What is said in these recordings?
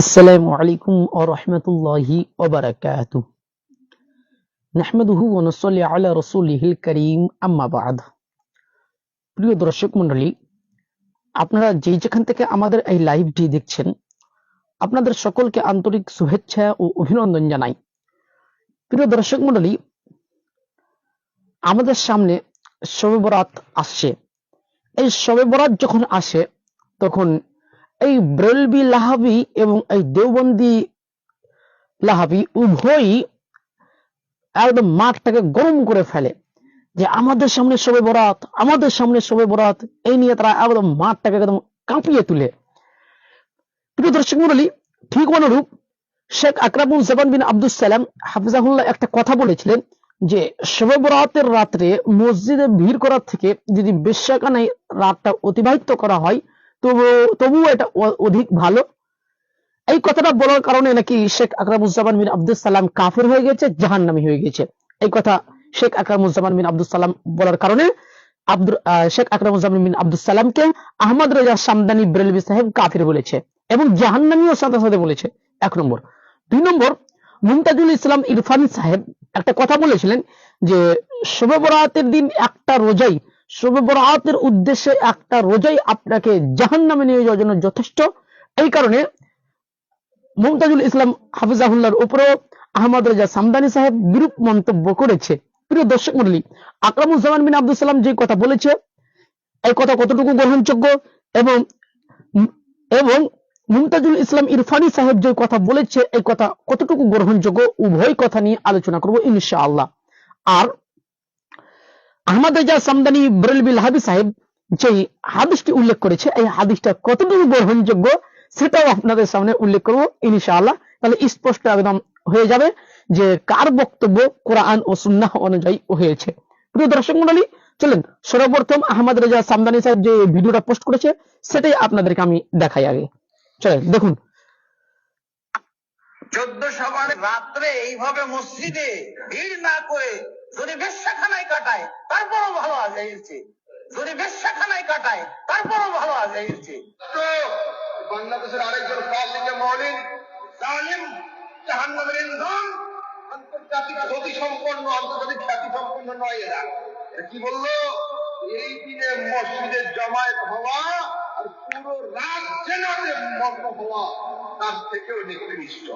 আসসালামু আলাইকুম ওয়া রাহমাতুল্লাহি ওয়া বারাকাতুহু নাহমাদুহু ওয়া নুসাল্লি আলা রাসূলিহিল কারীম আম্মা বা'দ। প্রিয় দর্শক মণ্ডলী, আপনারা যেখান থেকে আমাদের এই লাইভটি দেখছেন, আপনাদের সকলকে আন্তরিক শুভেচ্ছা ও অভিনন্দন জানাই। প্রিয় দর্শক মণ্ডলী, আমাদের সামনে শবে বরাত আসছে। এই শবে বরাত যখন আসে তখন এই ব্রেলভি লাহাবি এবং এই দেওবন্দি লাহাবি উভয়ই একদম মাঠটাকে গরম করে ফেলে যে আমাদের সামনে শবে বরাত, আমাদের সামনে শবে বরাত, এই নিয়ে তারা একদম মাঠটাকে একদম কাঁপিয়ে তুলে। প্রিয় দর্শক মণ্ডলী, ঠিক অনুরূপ শেখ আকরামুজ্জামান বিন আব্দুস সালাম হাফিজাহুল্লাহ একটা কথা বলেছিলেন যে শবে বরাতের রাত্রে মসজিদে ভিড় করার থেকে যদি বেশ্যাখানায় রাতটা অতিবাহিত করা হয় তবুও এটা অধিক ভালো। এই কথাটা বলার কারণে নাকি শেখ আকরামুজ্জামান বিন আব্দুস সালাম কাফের হয়ে গেছে, জাহান্নামী হয়ে গেছে। এই কথা শেখ আকরামুজ্জামান বিন আব্দুস সালাম বলার কারণে শেখ আকরামুজ্জামান বিন আব্দুস সালামকে আহমদ রেজা সামদানি ব্রেলভি সাহেব কাফের বলেছে এবং জাহান্নামীও সাথে সাথে বলেছে। 1 নম্বর। 2 নম্বর, মুমতাজুল ইসলাম ইরফানি সাহেব একটা কথা বলেছিলেন যে শবে বরাতের দিন একটা রোজাই, শবে বরাতের উদ্দেশ্যে একটা রোজাই আপনাকে জাহান্নামে নিয়ে যাওয়ার জন্য যথেষ্ট। এই কারণে মুমতাজুল ইসলাম হাফিজাহুল্লাহর উপরেও আহমদ রেজা সামদানি সাহেব বিরূপ মন্তব্য করেছে। প্রিয় দর্শক মণ্ডলী, আকরামুজ্জামান বিন আব্দুল সালাম যে কথা বলেছে এই কথা কতটুকু গ্রহণযোগ্য এবং এবং মুমতাজুল ইসলাম ইরফানি সাহেব যে কথা বলেছে এই কথা কতটুকু গ্রহণযোগ্য, উভয় কথা নিয়ে আলোচনা করব ইনশাআল্লাহ। আর আহমদ রেজা সামদানি ব্রেলভি লাহাবি সাহেব যে হাদিসটি উল্লেখ করেছে এই হাদিসটা কতটুকু গ্রহণযোগ্য সেটাও আপনাদের সামনে উল্লেখ করব ইনশাআল্লাহ। তাহলে স্পষ্ট একদম হয়ে যাবে যে কার বক্তব্য কোরআন ও সুন্নাহ অনুযায়ী হয়েছে। প্রিয় দর্শক মণ্ডলী, চলেন সর্বপ্রথম আহমদ রেজা সামদানি সাহেব যে ভিডিওটা পোস্ট করেছে সেটাই আপনাদেরকে আমি দেখাই। আগে চলেন দেখুন। 14 সাবান রাত্রে এইভাবে মসজিদে ভিড় না করে যদি বেশ্যাখানায় কাটায় তারপরও ভালো আজাইছে, যদি বেশ্যাখানায় কাটায় তারপরও ভালো আজাইছে। তো বাংলাদেশের আরেকজন ফাসিকে মৌলিন জালিম জাহান্নামের ইন্ধন, আন্তর্জাতিক গতি সম্পন্ন, আন্তর্জাতিক খ্যাতি সম্পন্ন নয় এরা। কি বললো? এই দিনে মসজিদে জমায়েত হওয়া আর পুরো রাত জেনাতে মগ্ন হওয়া তার থেকেও নিকৃষ্ট।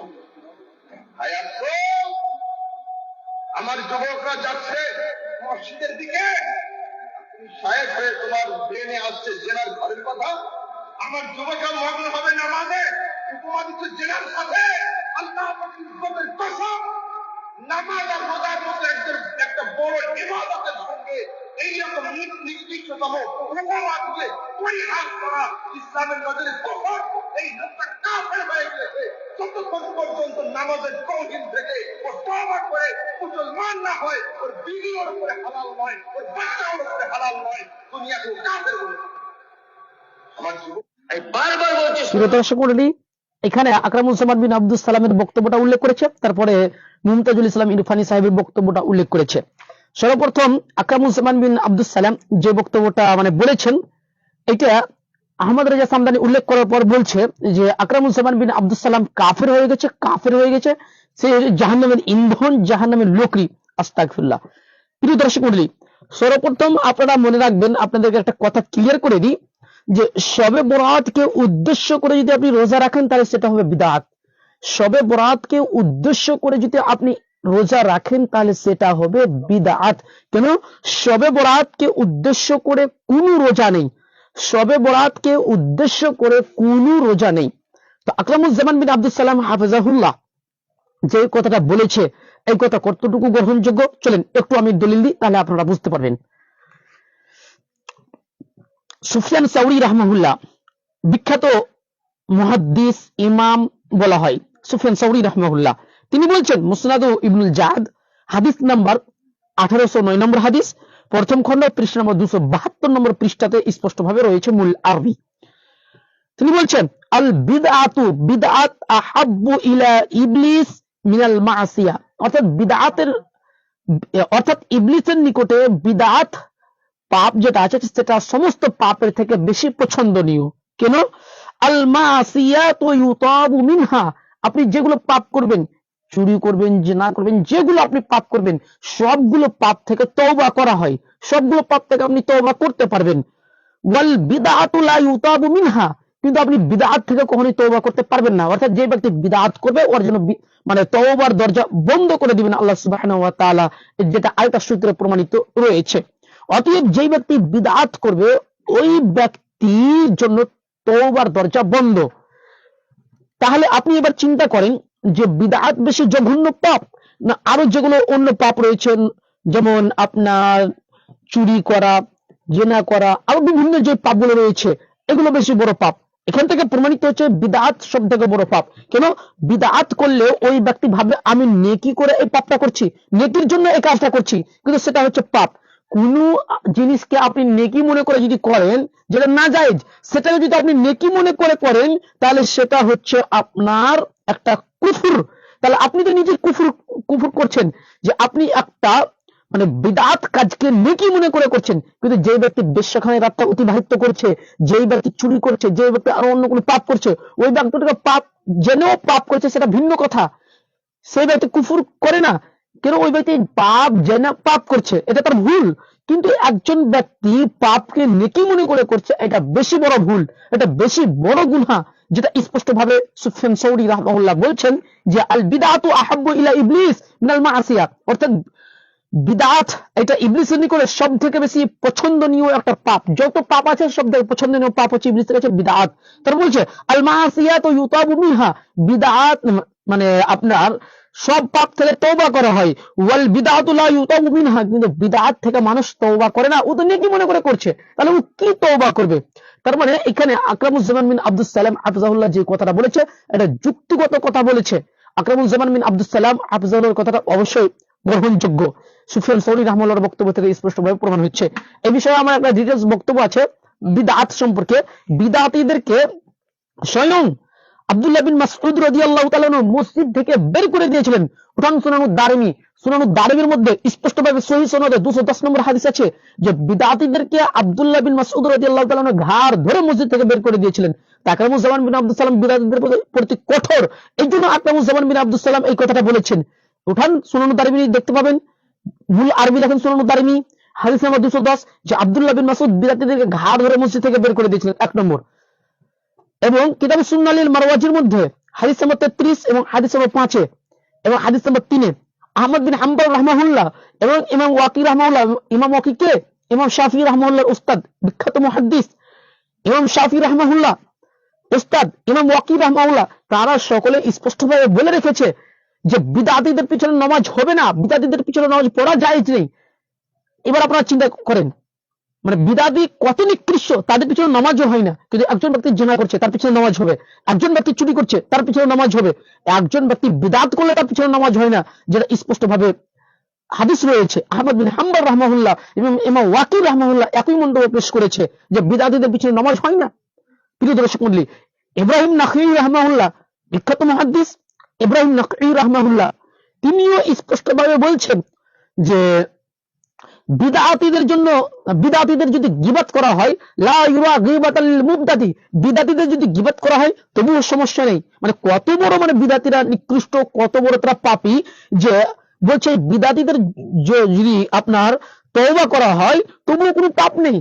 আমার যুবকরা যাচ্ছে মসজিদের দিকে, শায়েখ হয়ে তোমার ব্রেনে আসছে জেনার ঘরের কথা। আমার যুবকরা মগ্ন হবে নামাজে, উপমা দিচ্ছে জেনার সাথে। আল্লাহ ইজ্জতের কসম, নামাজ আর রোজার মতো একটা বড় ইবাদতের সঙ্গে এইরকম নিকৃষ্টতম উপমাকে পরিহার করা ইসলামের নজরে তখন এই লোকটা কাফের হয়ে গেছে। যতক্ষণ পর্যন্ত নামাজের তৌহিদ থেকে ও তওবা করে মুসলমান না হয়, ওর বিবি ওর উপরে হালাল নয়, ওর বাচ্চা ওর উপরে হালাল নয়, দুনিয়াকে কাফের বলে। আমার জীবন এই বারবার বলছি। প্রিয় দর্শক মণ্ডলী, এখানে আকরামুজ্জামান বিন আব্দুস সালামের বক্তব্যটা উল্লেখ করেছে, তারপরে মুমতাজুল ইসলাম ইরফানি সাহেবের বক্তব্যটা উল্লেখ করেছে। সর্বপ্রথম আকরামুজ্জামান বিন আব্দুস সালাম যে বক্তব্যটা বলেছেন এটা আহমদ রেজা সামদানি উল্লেখ করার পর বলছে যে আকরামুজ্জামান বিন আব্দুস সালাম কাফের হয়ে গেছে, সে জাহান্নামের ইন্ধন, জাহান্নামের লোকরি। আস্তাগফিরুল্লাহ। প্রিয় দর্শক মণ্ডলী, সর্বপ্রথম আপনারা মনে রাখবেন, আপনাদেরকে একটা কথা ক্লিয়ার করে দিই যে শবে বরাতকে উদ্দেশ্য করে যদি আপনি রোজা রাখেন তাহলে সেটা হবে বিদআত। শবে বরাতকে উদ্দেশ্য করে যদি আপনি রোজা রাখেন তাহলে সেটা হবে বিদআত। কেন? শবে বরাতকে উদ্দেশ্য করে কোনো রোজা নেই, শবে বরাতকে উদ্দেশ্য করে কোনো রোজা নেই। তো আকরামুজ্জামান বিন আব্দুস সালাম হাফিজাহুল্লাহ যে কথাটা বলেছে এই কথা কতটুকু গ্রহণযোগ্য, চলেন একটু আমি দলিল দিই তাহলে আপনারা বুঝতে পারবেন। সুফিয়ান সাউরি রাহমাহুল্লাহ, বিখ্যাত মুহাদ্দিস ইমাম বলা হয় সুফিয়ান সাউরি রাহমাহুল্লাহ, তিনি বলছেন মুসনাদ ইবনুল জাদ হাদিস নাম্বার 1809 নম্বর হাদিস, প্রথম খণ্ড পৃষ্ঠা নম্বর 272 নম্বর পৃষ্ঠাতে স্পষ্টভাবে রয়েছে মূল আরবি। তিনি বলছেন আল বিদআতু বিদআত আহাব্বু ইলা ইবলিস মিনাল মাসিয়া, অর্থাৎ ইবলিসের নিকটে বিদআত পাপ যেটা আছে সেটা সমস্ত পাপের থেকে বেশি পছন্দনীয়। কেন? আল মাসিয়াতু ইউতাবু মিনহা, আপনি যেগুলো পাপ করবেন, চুরি করবেন, জিনা করবেন, যেগুলো আপনি পাপ করবেন সবগুলো পাপ থেকে তওবা করা হয়, সবগুলো পাপ থেকে আপনি তওবা করতে পারবেন। ওয়াল বিদআতু লা ইউতাবু মিনহা, কিন্তু আপনি বিদআত থেকে কখনোই তওবা করতে পারবেন না। অর্থাৎ যে ব্যক্তি বিদআত করবে ওর জন্য মানে তওবার দরজা বন্ধ করে দিবেন আল্লাহ সুবহানাহু ওয়া তাআলা, যেটা আয়াত সূত্রে প্রমাণিত রয়েছে। অতএব যেই ব্যক্তি বিদআত করবে ওই ব্যক্তির জন্য তওবার দরজা বন্ধ। তাহলে আপনি এবার চিন্তা করেন যে বিদআত বেশি জঘন্য পাপ না আরো যেগুলো অন্য পাপ রয়েছে, যেমন আপনার চুরি করা, জেনা করা, আরো বিভিন্ন যে পাপগুলো রয়েছে এগুলো বেশি বড় পাপ? এখান থেকে প্রমাণিত হচ্ছে বিদআত সব থেকে বড় পাপ। কেন? বিদআত করলে ওই ব্যক্তি ভাববে আমি নেকি করে এই পাপটা করছি, নেকির জন্য এই কাজটা করছি, কিন্তু সেটা হচ্ছে পাপ। কোন জিনিসকে আপনি নেকি মনে করে যদি করেন যেটা না জায়েজ, সেটাকে যদি আপনি নেকি মনে করে করেন তাহলে সেটা হচ্ছে আপনার একটা কুফর। তাহলে আপনি তো নিজে কুফর কুফর করছেন যে আপনি একটা মানে বিদআত কাজকে নেকি মনে করে করছেন। কিন্তু যে ব্যক্তি বেশ্যাখানায় রাতটা অতিবাহিত করছে, যেই ব্যক্তি চুরি করছে, যে ব্যক্তি আরো অন্য কোনো পাপ করছে, ওই ব্যক্তিটাকে পাপ জেনেও পাপ করছে সেটা ভিন্ন কথা, সেই ব্যক্তি কুফর করে না। কেন? ওই ব্যক্তি পাপ জেনে পাপ করছে, এটা তার ভুল। কিন্তু একজন ব্যক্তি পাপকে নেকি মনে করে করছে, এটা বেশি বড় ভুল, এটা বেশি বড় গুনাহ, যেটা স্পষ্ট ভাবে সুফিয়ান সাউরি রাহমাহুল্লাহ বলছেন যে আল বিদআতু আহাব্বু ইলা ইবলিস মিনাল মাসিয়া, অর্থাৎ বিদআত এটা ইবলিসের নিকটে সব থেকে বেশি পছন্দনীয় একটা পাপ। যত পাপ আছে সব থেকে পছন্দনীয় পাপ হচ্ছে ইবলিসের কাছে বিদআত। তার বলছে আল মাসিয়াতু ইউতাবু মিনহা, বিদআত মানে আপনার সব পাপ থেকে তওবা করা হয়। ওয়াল বিদআতু লা ইউতাবু মিনহা, কিন্তু বিদআত থেকে মানুষ তওবা করে না, ও তো নেকি মনে করে করছে, তাহলে ও কি তওবা করবে? তার মানে এখানে আকরামুজ্জামান বিন আব্দুস সালাম হাফিজাহুল্লাহ যে কথাটা বলেছে এটা যুক্তিগত কথা বলেছে। আকরামুজ্জামান বিন আব্দুস সালাম হাফিজাহুল্লাহর কথাটা অবশ্যই গ্রহণযোগ্য। সুফিয়ান সাউরি রাহমাহুল্লাহর বক্তব্য থেকে স্পষ্টভাবে প্রমাণ হচ্ছে। এই বিষয়ে আমার একটা ডিটেইলস বক্তব্য আছে বিদআত সম্পর্কে। বিদআতীদেরকে স্বয়ং আব্দুল্লাহ বিন মাসউদ রাদিয়াল্লাহু তাআলা মসজিদ থেকে বের করে দিয়েছিলেন। উঠান সুনানুদ দারিমির মধ্যে স্পষ্টভাবে সহিহ সনদে 210 নম্বর হাদিস আছে যে বিদআতীদেরকে আব্দুল্লাহ বিন মাসউদ রাদিয়াল্লাহু তাআলা ঘাড় ধরে মসজিদ থেকে বের করে দিয়েছিলেন। আকরামুজ্জামান বিন আব্দুস সালাম বিদআতীদের প্রতি কঠোর, এইজন্য আকরামুজ্জামান বিন আব্দুস সালাম এই কথাটা বলেছেন। উঠান সুনানুদ দারিমি দেখতে পাবেন, মূল আরবি লেখেন সুনানুদ দারিমি, হাদিস নাম্বার 210, যে আব্দুল্লাহ বিন মাসউদ বিদআতীদেরকে ঘাড় ধরে মসজিদ থেকে বের করে দিয়েছিলেন, 1 নম্বর। এবং কিতাব সুন্নালিল মারওয়াজির মধ্যে হাদিস নম্বর 33 এবং হাদিস নম্বর 5 এবং হাদিস নম্বর 3 আহমদ বিন হাম্বল রাহমাহুল্লাহ এবং ইমাম ওয়াকি রাহমাহুল্লাহ, ইমাম ওয়াকি কে? ইমাম শাফি রাহমাহুল্লাহর উস্তাদ, বিখ্যাত মুহাদ্দিস ইমাম শাফি রাহমাহুল্লাহ উস্তাদ ইমাম ওয়াকি রাহমাহুল্লাহ, তারা সকলে স্পষ্টভাবে বলে রেখেছে যে বিদআতীদের পিছনে নামাজ হবে না, বিদআতীদের পিছনে নামাজ পড়া জায়েজ নেই। এবার আপনারা চিন্তা করেন মানে বিদআতী কত নিকৃষ্ট, তাদের পিছনে নামাজও হয় না, কিন্তু একজন ব্যক্তি জিনা করছে তার পিছনে নামাজ হবে, একজন ব্যক্তি চুরি করছে তার পিছনে নামাজ হবে, একজন ব্যক্তি বিদআত করলে তার পিছনে নামাজ হয় না, যেটা স্পষ্ট ভাবে হাদিস রয়েছে। আহমদ বিন হাম্বল রাহমাহুল্লাহ এবং ইমাম ওয়াকি রাহমাহুল্লাহ একই মন্তব্য পেশ করেছে যে বিদআতীদের পিছনে নামাজ হয় না। প্রিয় দর্শক মণ্ডলী, ইব্রাহিম নাখঈ রাহমাহুল্লাহ, বিখ্যাত মুহাদ্দিস ইব্রাহিম নাখঈ রাহমাহুল্লাহ, তিনিও স্পষ্টভাবে বলছেন যে বিদআতীদের জন্য, বিদআতীদের যদি গীবত করা হয়, লা ইউরা গীবাতাল মুবতাদি, বিদআতীদের যদি গীবত করা হয় তবুও সমস্যা নেই। মানে কত বড় মানে বিদআতীরা নিকৃষ্ট, কত বড় তারা পাপী, যে বলছে বিদআতীদের যদি আপনার তওবা করা হয় তবুও কোনো পাপ নেই।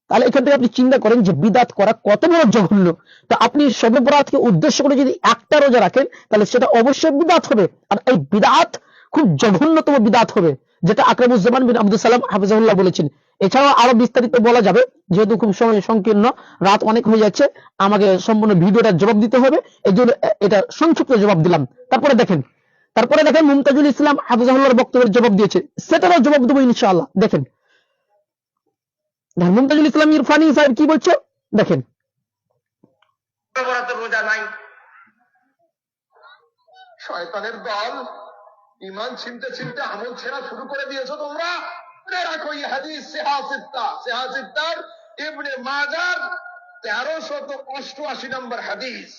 তাহলে এখান থেকে আপনি চিন্তা করেন যে বিদআত করা কত বড় জঘন্য। তো আপনি শবে বরাতকে উদ্দেশ্য করে যদি একটা রোজা রাখেন তাহলে সেটা অবশ্যই বিদআত হবে, আর এই বিদআত খুব জঘন্যতম বিদআত হবে, যেটা আকরামুজ্জামান বিন আব্দুস সালাম হাফিজাহুল্লাহ বলেছেন। এছাড়াও আরো বিস্তারিত বলা যাবে, যেহেতু খুব সময় সংকীর্ণ, রাত অনেক হয়ে যাচ্ছে, আমাকে সম্পূর্ণ ভিডিওটা জবাব দিতে হবে, এই জন্য এটা সংক্ষিপ্ত জবাব দিলাম। তারপরে দেখেন মুমতাজুল ইসলাম হাফিজাহুল্লাহর বক্তব্যের জবাব দিয়েছে, সেটারও জবাব দেবো ইনশাআল্লাহ। দেখেন মুমতাজুল ইসলাম ইরফানি সাহেব কি বলছে, দেখেন। রোজা নাই, শয়তানের দল, ইমান ছিনতে ছিনতে আমল ছেড়া শুরু করে দিয়েছো তোমরা। মনে রাখো এই হাদিস সেহাসিত্তার ইবনে মাজার 1388 নম্বর হাদিস।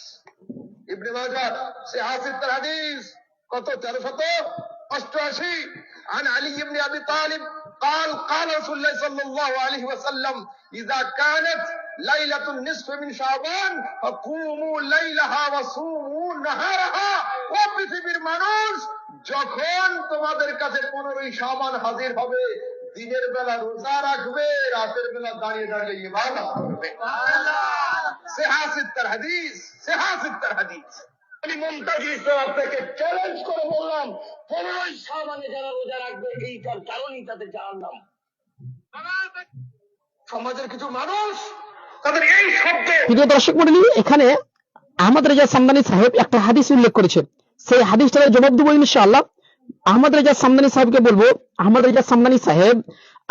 ইবনে মাজার সেহাসিত্তার হাদিস কত? 1388। عن علي بن ابي طالب قال قال رسول الله صلى الله عليه وسلم اذا كانت লাইলাতুন নিসফি মিন শাবান ফাকুমু লাইলাহা ওয়া সুমু নাহারাহা। ও পৃথিবীর মানুষ, যখন তোমাদের কাছে 15ই শাবান হাজির হবে, দিনের বেলা রোজা রাখবে, রাতের বেলা দাঁড়িয়ে দাঁড়িয়ে ইবাদত করবে। সিহাসিত্তার হাদিস, সিহাসিত্তার হাদিস। আমি মুমতাজির ইসলাম আপনাকে চ্যালেঞ্জ করে বললাম, 15ই শাবানে যারা রোজা রাখবে, এইটার কারণেই তাদের জাহান্নাম। সমাজের কিছু মানুষ তাদের এই শব্দে। প্রিয় দর্শক মণ্ডলী, এখানে আহমদ রেজা সামদানি সাহেব একটা হাদিস উল্লেখ করেছেন, সেই হাদিসটার জবাব দেবো ইনশাআল্লাহ। আহমদ রেজা সামদানি সাহেবকে বলবো, আহমদ রেজা সামদানি সাহেব,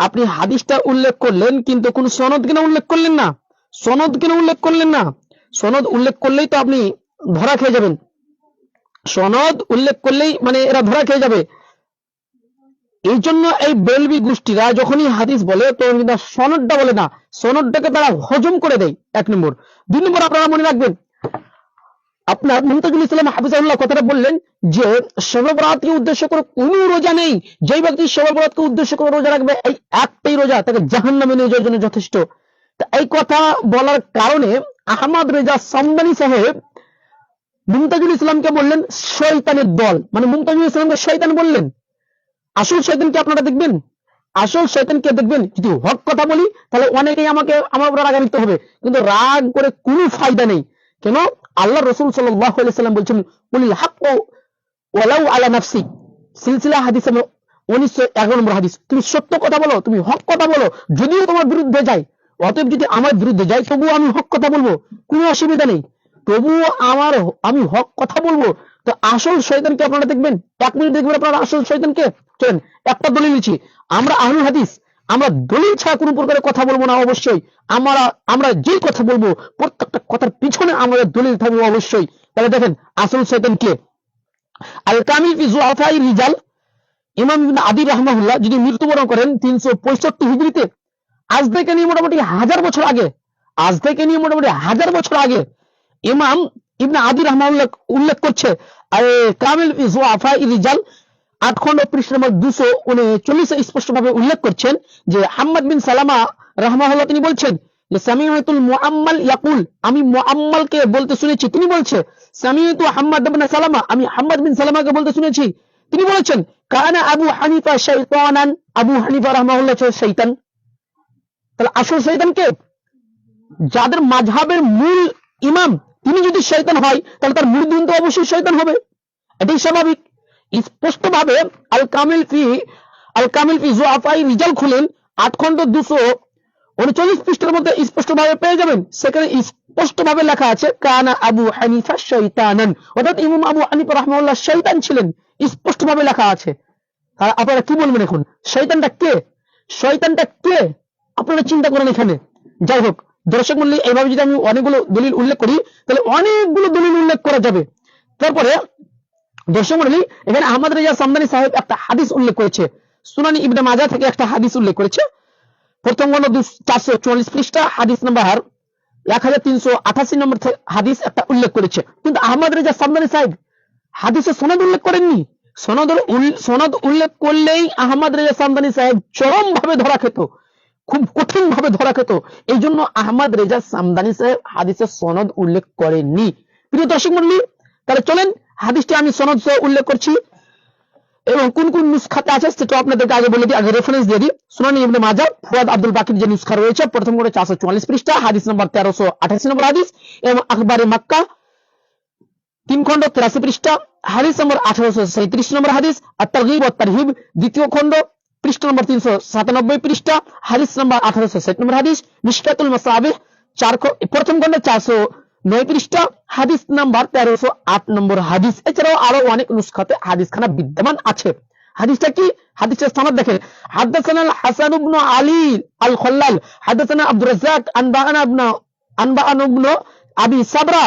আপনি হাদিসটা উল্লেখ করলেন কিন্তু কোন সনদ কেন উল্লেখ করলেন না? সনদ কেন উল্লেখ করলেন না? সনদ উল্লেখ করলেই তো আপনি ধরা খেয়ে যাবেন। সনদ উল্লেখ করলেই মানে এরা ধরা খেয়ে যাবে। এই জন্য এই বেলবি গোষ্ঠীরা যখনই হাদিস বলে তো সনদটা বলে না, সনদটাকে তারা হজম করে দেয়, 1 নম্বর। 2 নম্বর, আপনারা মনে রাখবেন, আপনার মুমতাজুল ইসলাম হাফিজাহুল্লাহ কথাটা বললেন যে শবে বরাতকে উদ্দেশ্য করে কোনো রোজা নেই। যেই ব্যক্তি শবে বরাতকে উদ্দেশ্য করে রোজা রাখবে, এই একটাই রোজা তাকে জাহান্নামে নিয়ে যাওয়ার জন্য যথেষ্ট। তো এই কথা বলার কারণে আহমদ রেজা সামদানি সাহেব মুমতাজুল ইসলামকে বললেন শয়তানের দল, মানে মুমতাজুল ইসলামকে শয়তান বললেন। আসল শয়তানকে আপনারা দেখবেন, আসল শয়তানকে দেখবেন। যদি হক কথা বলি তাহলে অনেকেই আমার উপর রাগান্বিত হবে, কিন্তু রাগ করে কোনো ফায়দা নেই। কেন? আল্লাহ রাসূল সাল্লাল্লাহু আলাইহি সাল্লাম বলছেন, কুলিল হক ওয়ালাউ আলা নাফসিক, সিলসিলা হাদিস 1911 নম্বর হাদিস। তুমি সত্য কথা বলো, তুমি হক কথা বলো, যদিও তোমার বিরুদ্ধে যায়, অতএব যদি আমার বিরুদ্ধে যায় তবুও আমি হক কথা বলবো, কোনো অসুবিধা নেই, তবুও আমি হক কথা বলবো। তো আসল শয়তানকে আপনারা দেখবেন, 1 মিনিট দেখবেন আপনারা আসল শয়তানকে। চলেন একটা দলিল নিচ্ছি, আমরা আহলুল হাদিস, আমরা দলিল ছাড়া কোনো প্রকারের কথা বলবো না। অবশ্যই আমরা যে কথা বলবো প্রত্যেকটা কথার পিছনে আমাদের দলিল থাকবে অবশ্যই। তাহলে দেখেন আসল শয়তান কে। আল কামিল ফি যুআফাই রিজাল, ইমাম ইবনে আদি রাহমাহুল্লাহ যদি মৃত্যুবরণ করেন 365 হিজরিতে, আজ থেকে নিয়ে মোটামুটি 1000 বছর আগে, আজ থেকে নিয়ে মোটামুটি 1000 বছর আগে ইমাম ইবনে আদি রাহমাহুল্লাহ উল্লেখ করছে আল কামিল ফি যুআফাই রিজাল 8 খন্ড পৃষ্ঠা নম্বর 239 স্পষ্ট ভাবে উল্লেখ করছেন যে হাম্মাদ বিন সালামা রাহমাহুল্লাহ তিনি বলছেন যে সামিউতুল মুআম্মাল ইয়াকুল, আমি মুআম্মালকে বলতে শুনেছি, তিনি বলছে সামিউতু হাম্মাদ ইবনে সালামা, আমি হাম্মাদ বিন সালামাকে বলতে শুনেছি, তিনি বলেছেন কানা আবু হানিফা শাইতানান, আবু হানিফা রাহমাহুল্লাহ ছিলেন শয়তান। তাহলে আসল শয়তান কে? যাদের মাযহাবের মূল ইমাম তিনি যদি শয়তান হয় তাহলে তার মুরিদগণ তো অবশ্যই শয়তান হবে, এটাই স্বাভাবিক। স্পষ্টভাবে আল কামিল ফি যুআফাই রিজাল খুলেন 8 খন্ড 239 পৃষ্ঠার মধ্যে স্পষ্টভাবে পেয়ে যাবেন। সেখানে স্পষ্টভাবে লেখা আছে কানা আবু হানিফা শয়তানান, অর্থাৎ ইমাম আবু হানিফা রাহমাহুল্লাহ শয়তান ছিলেন, স্পষ্টভাবে লেখা আছে। তাহলে আপনারা কি বলবেন এখন? শয়তানটা কে? শয়তানটা কে আপনারা চিন্তা করেন এখানে। যাই হোক দর্শক মণ্ডলী, এইভাবে যদি আমি অনেকগুলো দলিল উল্লেখ করি তাহলে অনেকগুলো দলিল উল্লেখ করা যাবে। তারপরে দর্শক মণ্ডলী, এখানে আহমদ রেজা সামদানি সাহেব একটা হাদিস উল্লেখ করেছে, সুনানি ইবনে মাজাহ থেকে একটা হাদিস উল্লেখ করেছে, প্রথম খন্ড 444 পৃষ্ঠা হাদিস নাম্বার 1388 নম্বর হাদিস একটা উল্লেখ করেছে। কিন্তু আহমদ রেজা সামদানি সাহেব হাদিসে সনদ উল্লেখ করেননি। সনদ উল্লেখ করলেই আহমদ রেজা সামদানি সাহেব চরম ভাবে ধরা খেত, খুব কঠিন ভাবে ধরা খেত। এই জন্য আহমদ রেজা সামদানি সাহেব হাদিসে সনদ উল্লেখ করেননি। প্রিয় দর্শক মণ্ডলী, তাহলে চলেন হাদিসটি আমি সনদ সহ উল্লেখ করছি এবং কোন কোন নুসখাতে আছে সেটা আপনাদেরকে আগে বলে দিই, আগে রেফারেন্স দিয়ে দিই। সুনানি ইবনে মাজাহ ফুয়াদ আব্দুল বাকির যে নুসখা রয়েছে, প্রথম করে 444 পৃষ্ঠা হাদিস নাম্বার 1388 নম্বর হাদিস, এবং আখবারে মক্কা 3 খন্ড 83 পৃষ্ঠা হাদিস নম্বর 1837 নম্বর হাদিস, আত-তারগীব ওয়াত তারহিব দ্বিতীয় খন্ড পৃষ্ঠা নম্বর 397 পৃষ্ঠা হাদিস নাম্বার 1860 নম্বর হাদিস, মিশকাতুল মাসাবিহ প্রথম খন্ড 409 পৃষ্ঠা হাদিস নাম্বার 1308 নম্বর হাদিস। এছাড়াও আরো অনেক নুসখাতে হাদিসখানা বিদ্যমান আছে। হাদিসটা কি? হাদিসের সনদ দেখেন, হাদাসানা হাসান ইবনে আলী আল খল্লাল, হাদাসানা আব্দুর রাজ্জাক আনবাআনা ইবনে আবি সাবরা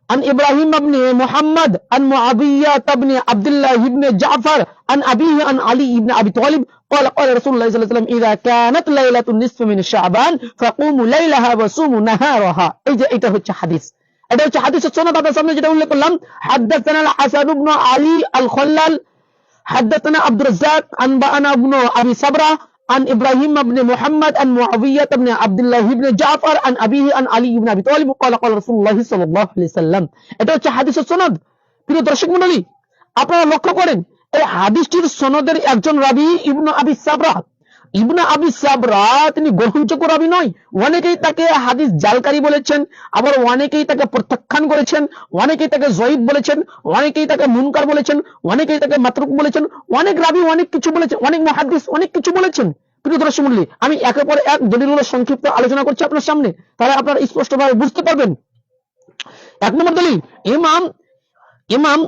عن إبراهيم بن محمد عن معاوية بن عبد الله بن جعفر عن أبيه عن علي بن أبي طالب قال قال رسول الله صلى الله عليه وسلم إذا كانت ليلة النصف من شعبان فقوموا ليلها وصوموا نهارها। এটা হচ্ছে হাদিস, এটা হচ্ছে হাদিসের সনদ। আপনাদের সামনে যেটা উল্লেখ করলাম, حدثنا الحسن بن علي الخلال حدثنا عبد الرزاق أنبأنا ابن أبي صبرة عن إبراهيم بن محمد عن معاوية بن عبد الله بن جعفر عن أبيه عن علي بن أبي طالب قال قال رسول الله صلى الله عليه وسلم। এটা হচ্ছে হাদিসের সনদ। প্রিয় দর্শক মণ্ডলী, আপনারা লক্ষ্য করেন এই হাদিসটির সনদের একজন রাবী ইবনে আবি সাবরা। ইবনে আবি সাবরা তিনি গ্রহণযোগ্য রাবী নয়। অনেকেই তাকে হাদিস জালকারী বলেছেন, আবার অনেকেই তাকে প্রত্যাখ্যান করেছেন, অনেকেই তাকে জয়ীফ বলেছেন, অনেকেই তাকে মুনকার বলেছেন, অনেকেই তাকে মাতরুক বলেছেন, অনেক রাবী অনেক কিছু বলেছেন, অনেক মুহাদ্দিস অনেক কিছু বলেছেন। প্রিয় দর্শক মণ্ডলী, আমি একের পর এক দলিলগুলো সংক্ষিপ্ত আলোচনা করছি আপনার সামনে, তাহলে আপনারা স্পষ্টভাবে বুঝতে পারবেন। এক নম্বর দলিল, ইমাম ইমাম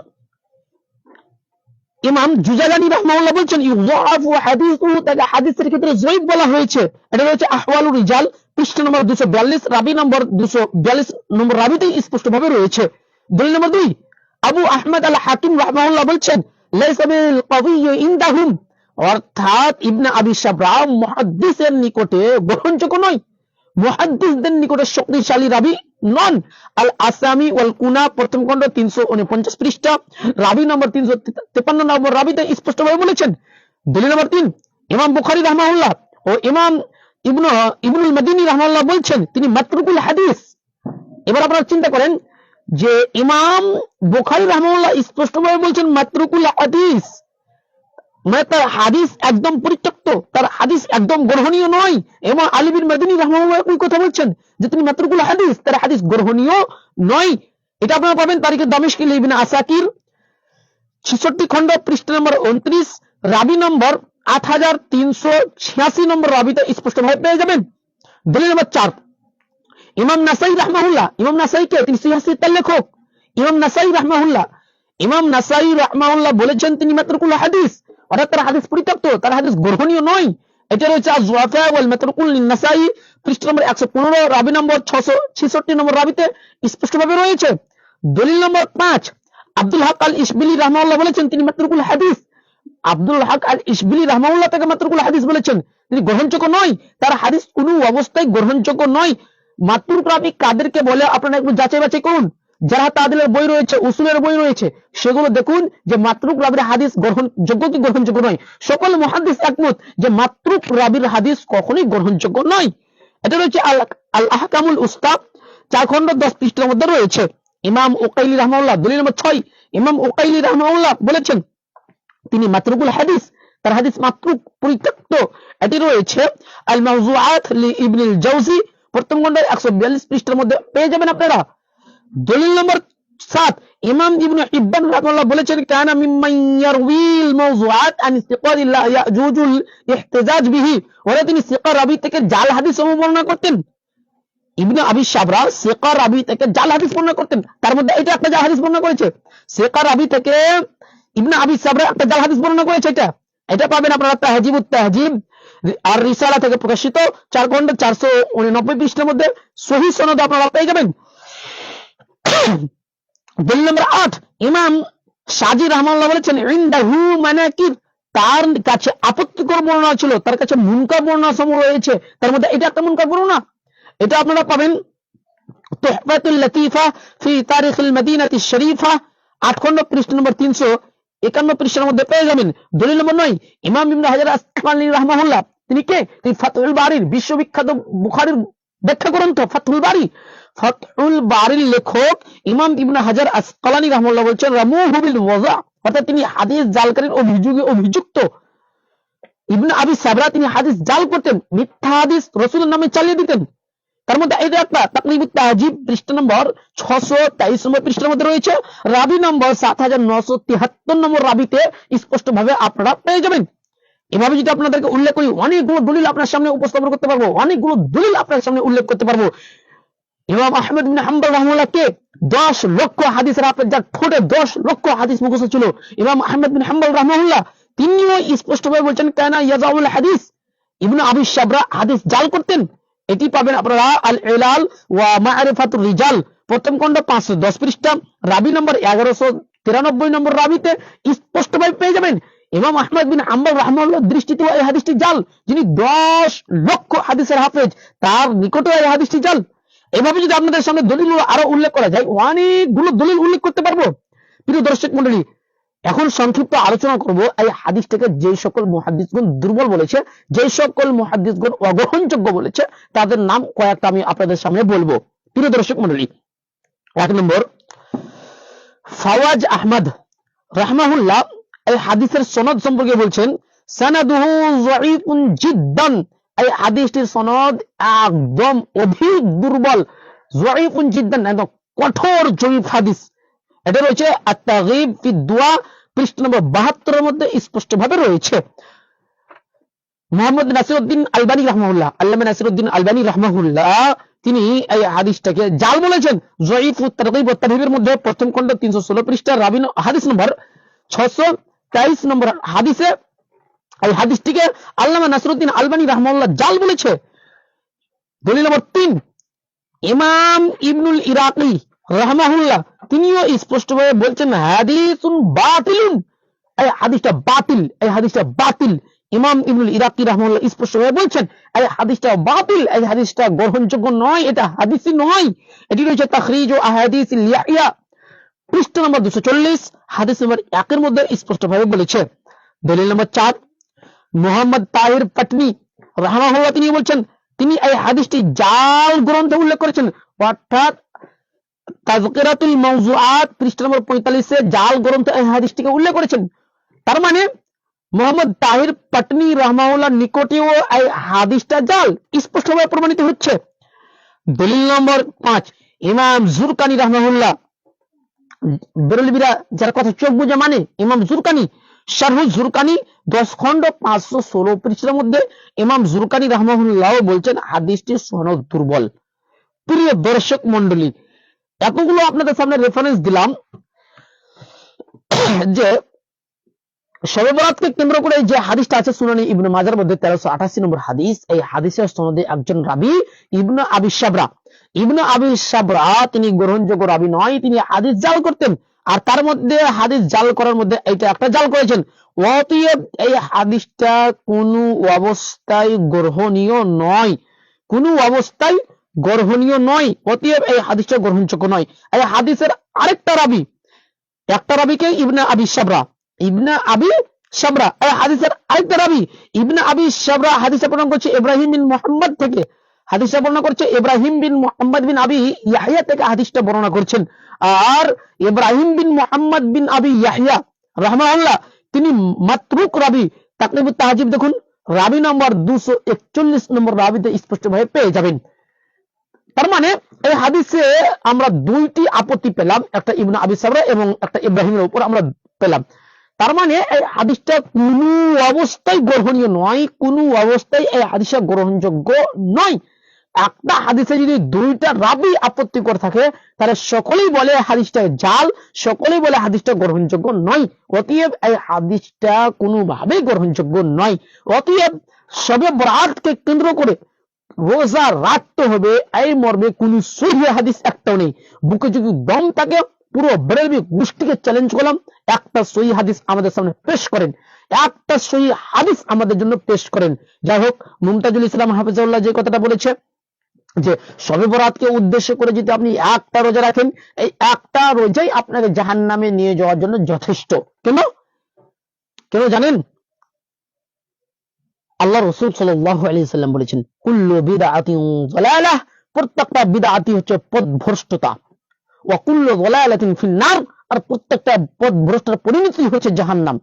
ইমাম জুজালানি রাহমাহুল্লাহ বলছেন ইউযাফু হাদিসুহু, তাকে হাদিসের ক্ষেত্রে জয়ীফ বলা হয়েছে। এটা রয়েছে আহওয়ালুর রিজাল পৃষ্ঠা নম্বর 242, রাবী নম্বর 242 নম্বর রাবীতে স্পষ্টভাবে রয়েছে। দলিল নম্বর 2, আবু আহমদ আল হাকিম রাহমাহুল্লাহ বলছেন লাইসা বিল কবিয়্যি ইনদাহুম, অর্থাৎ ইবনে আবি সাবরা মুহাদ্দিসের নিকটে গ্রহণযোগ্য নয়, মুহাদ্দিসদের নিকটে শক্তিশালী রাবী নন। আল আসামি ওয়াল কুনা প্রথম খণ্ড 349 পৃষ্ঠা, রাবী নম্বর 353 নম্বর রাবীতে স্পষ্টভাবে বলেছেন। দলিল নম্বর 3, ইমাম বুখারী রাহমাহুল্লাহ ও ইমাম ইবনুল মাদিনী রাহমাহুল্লাহ বলছেন তিনি মাতরুকুল হাদিস। এবার আপনারা চিন্তা করেন যে ইমাম বুখারী রাহমাহুল্লাহ স্পষ্টভাবে বলছেন মাতরুকুল হাদিস, মানে তার হাদিস একদম পরিত্যক্ত, তার হাদিস একদম গ্রহণীয় নয়। এবং আলী বিন মাদিনী রাহমাহুল্লাহ এই কথা বলছেন যে তিনি মাতরুকুল হাদিস, তার হাদিস গ্রহণীয় নয়। এটা আপনারা পাবেন তারিখে দামেশকি ইবনে আসাকির 66 খণ্ড পৃষ্ঠা নম্বর 29, রাবী নম্বর 8386 নম্বর রাবীতে স্পষ্টভাবে পেয়ে যাবেন। দলিল নম্বর 4, ইমাম নাসাই রাহমাহুল্লাহ, ইমাম নাসাই কে? তিনি সিহাহ সিত্তার লেখক। ইমাম নাসাই রাহমাহুল্লাহ বলেছেন তিনি মাতরুকুল হাদিস, অর্থাৎ তার হাদিস পরিত্যক্ত, তার হাদিস গ্রহণীয় নয়। এটা রয়েছে আয-যুআফা ওয়াল মাতরুকুল লিন-নাসাই পৃষ্ঠা নম্বর 115, রাবী নম্বর 666 নম্বর রাবীতে স্পষ্টভাবে রয়েছে। দলিল নম্বর 5, আব্দুল হক আল ইশবিলি রাহমাহুল্লাহ বলেছেন তিনি মাতরুকুল হাদিস। আব্দুল হক আল ইশবিলি রাহমাহুল্লাহ তাকে মাতরুকুল হাদিস বলেছেন, তিনি গ্রহণযোগ্য নয়, তার হাদিস কোনো অবস্থায় গ্রহণযোগ্য নয়। মাতরুক রাবী কাদেরকে বলে আপনারা একটু যাচাই বাছাই করুন। যারা তাদেলের বই রয়েছে, উসুলের বই রয়েছে, সেগুলো দেখুন যে মাতরুক রাবীর হাদিস গ্রহণযোগ্য কি গ্রহণযোগ্য নয়। সকল মুহাদ্দিস একমত যে মাতরুক রাবীর হাদিস কখনোই গ্রহণযোগ্য নয়। এটা রয়েছে আল আহকামুল উস্তাদ 4 খণ্ড 10 পৃষ্ঠার মধ্যে রয়েছে। ইমাম উকাইলি রাহমাহুল্লাহ, দলিল নম্বর 6, ইমাম উকাইলি রাহমাহুল্লাহ বলেছেন তিনি মাতরুকুল হাদিস, তার হাদিস মাতরুক পরিত্যক্ত। এটি রয়েছে আল মাওযুআত লি ইবনুল জাওজি প্রথম খণ্ড 142 পৃষ্ঠার মধ্যে পেয়ে যাবেন আপনারা। দলিল নম্বর 7, ইমাম ইবনে হিব্বান রাহমাহুল্লাহ বলেছেন কানা মিম্মান ইয়ারউইল মাওযুআত আন ইস্তিকারিল্লাহ ইয়াজুজুল ইহতিজাজ বিহি, ওরা তিনি সিকা রাবী থেকে জাল হাদিস বর্ণনা করতেন। ইবনে আবি সাবরা সিকা রাবী থেকে জাল হাদিস বর্ণনা করতেন, তার মধ্যে এটা একটা জাল হাদিস বর্ণনা করেছে। সিকা রাবী থেকে ইবনে আবি সাবরা একটা জাল হাদিস বর্ণনা করেছে। এটা পাবেন আপনারা তাহজিবুত তাহজিব আর রিসালা থেকে প্রকাশিত 4 খণ্ড 489 পৃষ্ঠার মধ্যে সহিহ সনদ আপনারা পেয়ে যাবেন। দলিল নম্বর 8, ইমাম শাজি রাহমাহুল্লাহ বলেছেন ইনদাহু মানাকির, তার কাছে আপত্তিকর বর্ণনা ছিল, তার কাছে মুনকার বর্ণনা সমূহ রয়েছে, তার মধ্যে এটা একটা মুনকার বর্ণনা। এটা আপনারা পাবেন তুহফাতুল লতিফা ফি তারিখিল মদিনাতিশ শরীফা 8 খণ্ড পৃষ্ঠা নম্বর 351 পৃষ্ঠার মধ্যে পেয়ে যাবেন। দলিল নম্বর 9, ইমাম ইবনে হাজার আসকালানী রাহমাহুল্লাহ তিনি কে? তিনি ফাতহুল বারির বিশ্ববিখ্যাত বুখারীর ব্যাখ্যা গ্রন্থ ফাতহুল বারির লেখক ইমাম ইবনে হাজার আসকালানী রাহমাহুল্লাহ বলছেন রামুহু বিল ওয়াযা, অর্থাৎ তিনি হাদিস জালকারীর অভিযোগে অভিযুক্ত। ইবনে আবি সাবরা তিনি হাদিস জাল করতেন, মিথ্যা হাদিস রাসূলের নামে চালিয়ে দিতেন। তার মধ্যে এই যে একটা তাকরিবুত তাহজিব পৃষ্ঠা নম্বর 623 নম্বর পৃষ্ঠার মধ্যে রয়েছে, রাবী নম্বর 7973 নম্বর রাবীতে স্পষ্টভাবে আপনারা পেয়ে যাবেন। এভাবে যদি আপনাদেরকে উল্লেখ করি অনেকগুলো দলিল আপনার সামনে উপস্থাপন করতে পারবো, অনেকগুলো দলিল আপনার সামনে উল্লেখ করতে পারবো। ইমাম আহমদ বিন হাম্বল রাহমাহুল্লাহ কে 10 লক্ষ হাদিসের হাফেজ, যার ঠোঁটে 10 লক্ষ হাদিস মুখস্থ ছিল। ইমাম আহমদ বিন হাম্বল রাহমাহুল্লাহ তিনিও স্পষ্টভাবে বলছেন কানা ইয়াজাউল হাদিস, ইবনে আবি সাবরা হাদিস জাল করতেন। এটি পাবেন আপনারা আল ইলাল ওয়া মা'রিফাতুর রিজাল প্রথম খণ্ড 510 পৃষ্ঠা, রাবী নম্বর 1193 নম্বর রাবীতে স্পষ্টভাবে পেয়ে যাবেন। ইমাম আহমদ বিন হাম্বল রাহমাহুল্লাহ দৃষ্টিতে এই হাদিসটি জাল, যিনি 10 লক্ষ হাদিসের হাফেজ, তার নিকটে এই হাদিসটি জাল। এভাবে যদি আপনাদের সামনে দলিল আরো উল্লেখ করা যায় অনেকগুলো দলিল উল্লেখ করতে পারবো। প্রিয় দর্শক মণ্ডলী, এখন সংক্ষিপ্ত আলোচনা করব এই হাদিসটাকে যে সকল মুহাদ্দিসগণ দুর্বল বলেছে, যে সকল মুহাদ্দিসগণ অগ্রহণযোগ্য বলেছে, তাদের নাম কয়েকটা আমি আপনাদের সামনে বলবো। প্রিয় দর্শক মণ্ডলী, 1 নম্বর ফাওয়াজ আহমদ রাহমাহুল্লাহ এই হাদিসের সনদ সম্পর্কে বলছেন, সানাদুহু যায়ীফুন জিদ্দান, এই হাদিসটির সনদ একদম অধিক দুর্বল, যায়ীফুন জিদ্দান, একদম কঠোর জয়ীফ হাদিস। এটা রয়েছে আত-তাগীব ফি দুআ পৃষ্ঠা নম্বর 72 এর মধ্যে স্পষ্ট ভাবে রয়েছে। মোহাম্মদ নাসিরউদ্দিন আলবানী রাহমাহুল্লাহ, আল্লামা নাসিরউদ্দিন আলবানী রাহমাহুল্লাহ তিনি এই হাদিসটাকে জাল বলেছেন। যায়ীফ ও তারগীব ও তারহিবের মধ্যে প্রথম খণ্ড 316 পৃষ্ঠা রাবি হাদিস নম্বর 623 নম্বর হাদিসে এই হাদিসটিকে আল্লামা নাসিরউদ্দিন আলবানী রাহমাহুল্লাহ জাল বলেছে। দলিল নম্বর 3, ইমাম ইবনুল ইরাকি রাহমাহুল্লাহ তিনিও স্পষ্টভাবে বলছেন হাদিসুন বাতিলুন, এই হাদিসটা বাতিল, এই হাদিসটা বাতিল। ইমাম ইবনুল ইরাকি রাহমাহুল্লাহ স্পষ্টভাবে বলছেন এই হাদিসটা বাতিল, এই হাদিসটা গ্রহণযোগ্য নয়, এটা হাদিসই নয়। এটি রয়েছে তাখরিজ ও আহাদিসিল ইয়াহিয়া পৃষ্ঠা নম্বর 240 হাদিস নম্বর 1 এর মধ্যে স্পষ্টভাবে বলেছে। দলিল নম্বর 4, মোহাম্মদ তাহির পাটনি রাহমাহুল্লাহ তিনি বলছেন, তিনি এই হাদিসটি জাল গ্রন্থে উল্লেখ করেছেন, অর্থাৎ তাযকিরাতুল মাওযুআত পৃষ্ঠা নম্বর 45 এ জাল গ্রন্থে এই হাদিসটিকে উল্লেখ করেছেন। তার মানে মোহাম্মদ তাহির পাটনি রাহমাহুল্লাহ নিকটেও এই হাদিসটা জাল স্পষ্টভাবে প্রমাণিত হচ্ছে। দলিল নম্বর 5, ইমাম জুরকানি রাহমাহুল্লাহ, বেরলভিরা যার কথা চোখ বুঝে মানে, ইমাম জুরকানি শারহু জুরকানি 10 খণ্ড 516 পৃষ্ঠার মধ্যে ইমাম জুরকানি রাহমাহুল্লাহ বলছেন হাদিসটির সনদ দুর্বল। প্রিয় দর্শক মণ্ডলী, এতগুলো আপনাদের সামনে রেফারেন্স দিলাম যে শবে বরাতকে কেন্দ্র করে যে হাদিসটা আছে সুনানি ইবনে মাজার মধ্যে 1388 নম্বর হাদিস, এই হাদিসের সনদে একজন রাবী ইবনে আবি শাবরা, ইবনে আবি শাবরা তিনি গ্রহণযোগ্য রাবী নয়, তিনি হাদিস জাল করতেন। আর তার মধ্যে হাদিস জাল করার মধ্যে এইটা একটা জাল করেছেন। অতএব এই হাদিসটা কোনো অবস্থায় গ্রহণীয় নয়, কোনো অবস্থায় গ্রহণীয় নয়। অতএব এই হাদিসটা গ্রহণযোগ্য নয়। এই হাদিসের আরেকটা রাবী, একটা রাবীকে ইবনে আবি শাবরা, ইবনে আবি শাবরা, এই হাদিসের আরেকটা রাবী ইবনে আবি শাবরা হাদিসে বর্ণনা করছে ইব্রাহিম বিন মুহাম্মদ থেকে, হাদিসে বর্ণনা করছে ইব্রাহিম বিন মুহাম্মদ বিন আবি ইয়াহিয়া থেকে হাদিসটা বর্ণনা করছেন। আর ইব্রাহিম বিন মুহাম্মদ বিন আবি ইয়াহিয়া রাহমাহুল্লাহ তিনি মাতরুক রাবী। তাকরিবুত তাহজিব দেখুন রাবী নম্বর 241 নম্বর রাবীতে স্পষ্টভাবে পেয়ে যাবেন। তার মানে এই হাদিসে আমরা দুইটি আপত্তি পেলাম, একটা ইবনে আবি শাবরা এবং একটা ইব্রাহিমের উপর আমরা পেলাম। তার মানে এই হাদিসটা কোনো অবস্থায় গ্রহণীয় নয়, কোনো অবস্থায় এই হাদিসটা গ্রহণযোগ্য নয়। একটা হাদিসে যদি দুইটা রাবী আপত্তিকর থাকে তাহলে সকলেই বলে হাদিসটা জাল, সকলেই বলে হাদিসটা গ্রহণযোগ্য নয়। অতএব এই হাদিসটা কোনোভাবেই গ্রহণযোগ্য নয়। অতএব শবে বরাতকে কেন্দ্র করে রোজা রাখতে হবে এই মর্মে কোন সহিহ হাদিস একটাও নেই। বুকে যদি দম থাকে পুরো বেরেলভি গোষ্ঠীকে চ্যালেঞ্জ করলাম, একটা সহিহ হাদিস আমাদের সামনে পেশ করেন, একটা সহিহ হাদিস আমাদের জন্য পেশ করেন। যাই হোক, মুমতাজুল ইসলাম হাফেজাউল্লাহ যে কথাটা বলেছে যে শবে বরাতকে উদ্দেশ্য করে যদি আপনি একটা রোজা রাখেন, এই একটা রোজাই আপনাকে জাহান্নামে নিয়ে যাওয়ার জন্য যথেষ্ট। কেন কেন জানেন? আল্লাহ রাসূল সাল্লাল্লাহু আলাইহি সাল্লাম বলেছেন কুল্লু বিদআতিন যালালাহ, প্রত্যেকটা বিদআতি হচ্ছে পথভ্রষ্টতা, ওয়া কুল্লু যালালাতিন ফিন্নার, আর প্রত্যেকটা পথভ্রষ্টের পরিণতি হচ্ছে জাহান্নাম।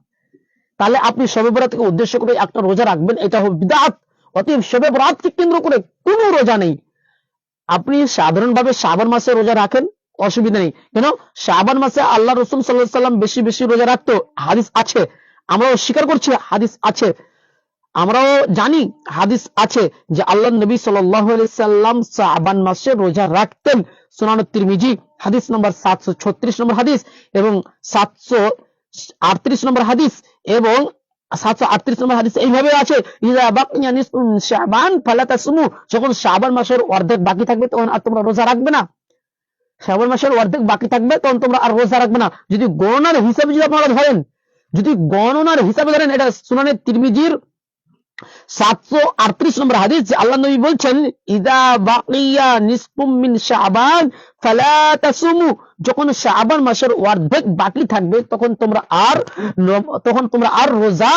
তাহলে আপনি শবে বরাতকে উদ্দেশ্য করে একটা রোজা রাখবেন, এটা হবে বিদআত। অতএব শবে বরাতকে কেন্দ্র করে কোনো রোজা নেই। আপনি সাধারণভাবে শাবান মাসে রোজা রাখেন, অসুবিধা নেই। কেন? শাবান মাসে আল্লাহ রাসূল সাল্লাল্লাহু আলাইহি সাল্লাম বেশি বেশি রোজা রাখতো, হাদিস আছে, আমরাও স্বীকার করছি হাদিস আছে, আমরাও জানি হাদিস আছে যে আল্লাহ নবী সাল্লাল্লাহু আলাইহি সাল্লাম শাবান মাসে রোজা রাখতেন। সুনান তিরমিজি হাদিস নম্বর 736 নম্বর হাদিস এবং 738 নম্বর হাদিস এবং 738 নম্বর হাদিস এইভাবে আছে, ইযা বাকিয়া নিসফু মিন শাবান ফালা তাসুমু, যখন শাবান মাসের অর্ধেক বাকি থাকবে তখন আর তোমরা রোজা রাখবে না। শাবান মাসের অর্ধেক বাকি থাকবে তখন তোমরা আর রোজা রাখবে না। যদি গণনার হিসাবে যদি আপনারা ধরেন, যদি গণনার হিসাবে ধরেন, এটা সুনানে তিরমিজির 738 নম্বর হাদিস, যে আল্লাহ নবী বলছেন, ইদা বাকিয়া নিসফুম মিন শাবান ফালা তাসুমু, যখন শাবান মাসের অর্ধেক বাকি থাকবে তখন তোমরা আর রোজা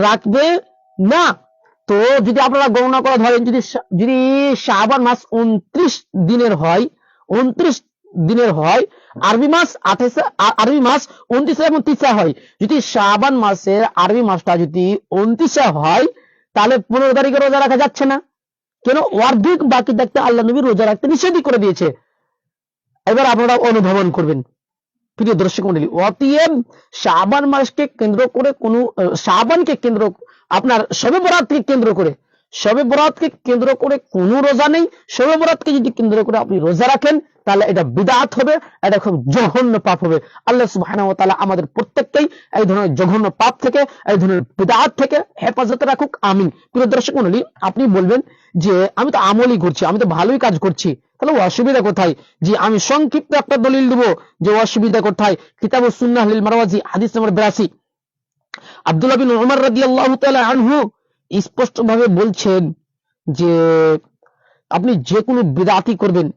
রাখবে না। তো যদি আপনারা গণনা করে ধরেন, যদি শাবান মাস 29 দিনের হয়, 29 দিনের হয়, আরবি মাস 28, আরবি মাস 29 এবং 30 হয়। যদি শাবান মাসের আরবি মাসটা যদি 29 হয়, তাহলে 15 তারিখে রোজা রাখা যাচ্ছে না। কেন? অর্ধেক বাকি থাকতে আল্লাহ নবী রোজা রাখতে নিষেধ করে দিয়েছে। এবার আপনারা অনুধাবন করবেন প্রিয় দর্শক মন্ডলী। অতএব শাবান মাসকে কেন্দ্র করে শাবানকে কেন্দ্র, আপনার শবে বরাতকে কেন্দ্র করে, শবে বরাতকে কেন্দ্র করে কোনো রোজা নেই। শবে বরাতকে যদি কেন্দ্র করে আপনি রোজা রাখেন, তাহলে এটা বিদআত হবে, এটা খুব জঘন্য পাপ হবে। আল্লাহ সুবহানাহু ওয়া তাআলা আমাদের প্রত্যেককেই এই ধরনের জঘন্য পাপ থেকে, এই ধরনের বিদআত থেকে হেফাজতে রাখুক, আমিন। প্রিয় দর্শক মন্ডলী, আপনি বলবেন যে আমি তো আমলই করছি, আমি তো ভালোই কাজ করছি, তাহলে অসুবিধা কোথায়? যে আমি সংক্ষিপ্ত একটা দলিল দেব যে অসুবিধা কোথায়। কিতাবুস সুন্নাহ লিল মারওয়াজি, হাদিস নম্বর 82, আব্দুল্লাহ বিন উমর রাদিয়াল্লাহু তাআলা আনহু স্পষ্ট ভাবে বলছেন যে আপনি যে কোনো বিদআতি করবেন,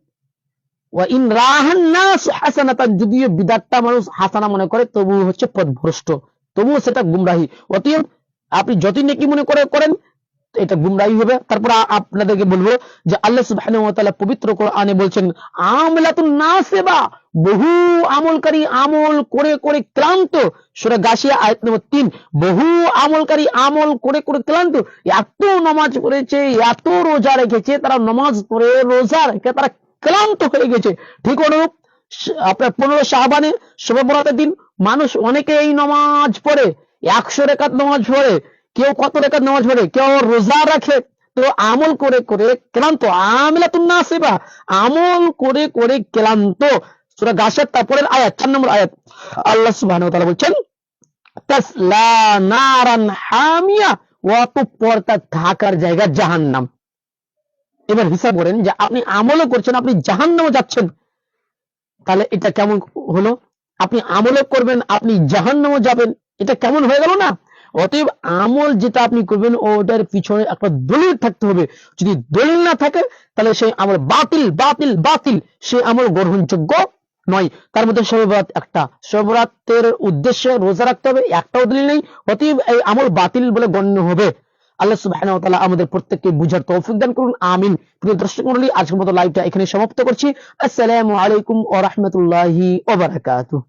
ওয়া ইন রাহান নাস হাসানাতান, যদিও বিদআতটা মানুষ হাসানা মনে করে, তবুও হচ্ছে পথভ্রষ্ট, তবুও সেটা গুমরাহি। অতএব আপনি যতই নেকি মনে করেন, এটা গুমরাহি হবে। তারপর আপনাদেরকে বলবো যে আল্লাহ সুবহানাহু ওয়া তাআলা পবিত্র কোরআনে বলছেন, আমালাতুন নাসিবা, বহু আমলকারী আমল করে করে ক্লান্ত। সূরা গাশিয়া আয়াত নম্বর 3, বহু আমলকারী আমল করে করে ক্লান্ত। এত নামাজ পড়েছে, এত রোজা রেখেছে, তারা নামাজ পড়ে রোজা রেখে তারা ক্লান্ত হয়ে গেছে। ঠিক অনুরূপ আপনার 15 শাবানে শবে বরাতের দিন মানুষ অনেকে এই নামাজ পড়ে, 100 রাকাত নামাজ পড়ে, কেউ কত রেখাত নামাজ পড়ে, কেউ রোজা রাখে, তো আমল করে করে ক্লান্ত। আমিলাতুন নাসিবা, আমল করে করে ক্লান্ত। সূরা গাশিয়ার তারপরের আয়াত, 4 নম্বর আয়াত, আল্লাহ সুবহানাহু ওয়া তাআলা বলছেন, তাসলা নারান হামিয়া, অতঃপর তার থাকার জায়গা জাহান্নাম। এবার হিসাব করেন যে আপনি আমলও করছেন, আপনি জাহান্নামে যাচ্ছেন, তাহলে এটা কেমন হলো? আপনি আমলও করবেন, আপনি জাহান্নামে যাবেন, এটা কেমন হয়ে গেল না? অতএব আমল যেটা আপনি করবেন, ওটার পিছনে একটা দলিল থাকতে হবে। যদি দলিল না থাকে, তাহলে সেই আমল বাতিল বাতিল বাতিল, সেই আমল গ্রহণযোগ্য নয়। তার মধ্যে শবে বরাত একটা, শবে বরাতের উদ্দেশ্যে রোজা রাখতে হবে, একটাও দলিল নেই, অতএব এই আমল বাতিল বলে গণ্য হবে। আল্লাহ সুবহানাহু ওয়া তাআলা আমাদের প্রত্যেককে বুঝার তৌফিক দান করুন, আমিন। প্রিয় দর্শক মণ্ডলী, আজকের মতো লাইভটা এখানে সমাপ্ত করছি। আসসালামু আলাইকুম ওয়া রাহমাতুল্লাহি ওয়া বারাকাতুহু।